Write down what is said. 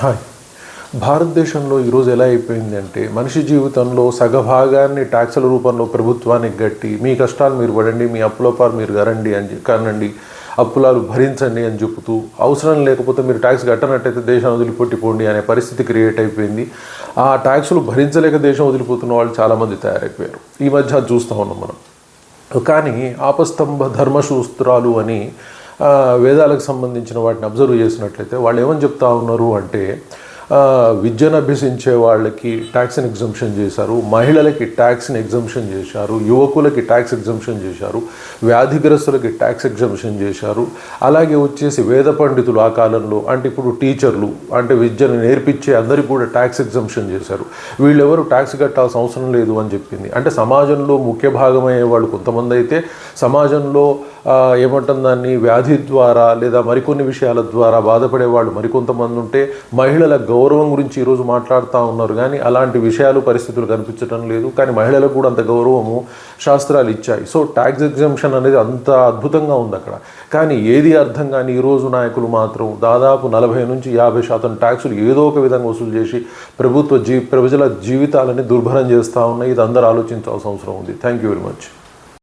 Hi. భారతదేశంలో ఈరోజు ఎలా అయిపోయింది అంటే మనిషి జీవితంలో సగభాగాన్ని ట్యాక్సుల రూపంలో ప్రభుత్వానికి గట్టి మీ కష్టాలు మీరు పడండి, మీ అప్పులపాలు మీరు కానండి, అప్పులాలు భరించండి అని చెబుతూ అవసరం లేకపోతే మీరు ట్యాక్స్ కట్టనట్టయితే దేశం వదిలిపెట్టిపోండి అనే పరిస్థితి క్రియేట్ అయిపోయింది. ఆ ట్యాక్సులు భరించలేక దేశం వదిలిపోతున్న వాళ్ళు చాలామంది తయారైపోయారు. ఈ మధ్య చూస్తూ ఉన్నాం మనం. కానీ ఆపస్తంభ ధర్మసూత్రాలు అని వేదాలకు సంబంధించిన వాటిని అబ్జర్వ్ చేసినట్లయితే వాళ్ళు ఏమని చెప్తా ఉన్నారు అంటే విద్యను అభ్యసించే వాళ్ళకి ట్యాక్స్ని ఎగ్జంప్షన్ చేశారు, మహిళలకి ట్యాక్స్ని ఎగ్జంప్షన్ చేశారు, యువకులకి ట్యాక్స్ ఎగ్జంప్షన్ చేశారు, వ్యాధిగ్రస్తులకి ట్యాక్స్ ఎగ్జంప్షన్ చేశారు. అలాగే వచ్చేసి వేద పండితులు ఆ కాలంలో అంటే ఇప్పుడు టీచర్లు అంటే విద్యను నేర్పించే అందరికీ కూడా ట్యాక్స్ ఎగ్జంప్షన్ చేశారు. వీళ్ళెవరు ట్యాక్స్ కట్టాల్సిన అవసరం లేదు అని చెప్పింది. అంటే సమాజంలో ముఖ్య భాగమయ్యే వాళ్ళు కొంతమంది అయితే సమాజంలో ఏమంటుంది దాన్ని వ్యాధి ద్వారా లేదా మరికొన్ని విషయాల ద్వారా బాధపడే వాళ్ళు మరికొంతమంది ఉంటే మహిళల గౌరవం గురించి ఈరోజు మాట్లాడుతూ ఉన్నారు. కానీ అలాంటి విషయాలు పరిస్థితులు కనిపించడం లేదు. కానీ మహిళలకు కూడా అంత గౌరవము శాస్త్రాలు ఇచ్చాయి. సో ట్యాక్స్ ఎగ్జంప్షన్ అనేది అంత అద్భుతంగా ఉంది అక్కడ. కానీ ఏది అర్థం కానీ ఈరోజు నాయకులు మాత్రం దాదాపు 40 నుంచి 50% ట్యాక్సులు ఏదో ఒక విధంగా వసూలు చేసి ప్రజల జీవితాలని దుర్భరం చేస్తూ ఉన్నాయి. ఇది అందరూ ఆలోచించాల్సిన అవసరం ఉంది. Thank you very much.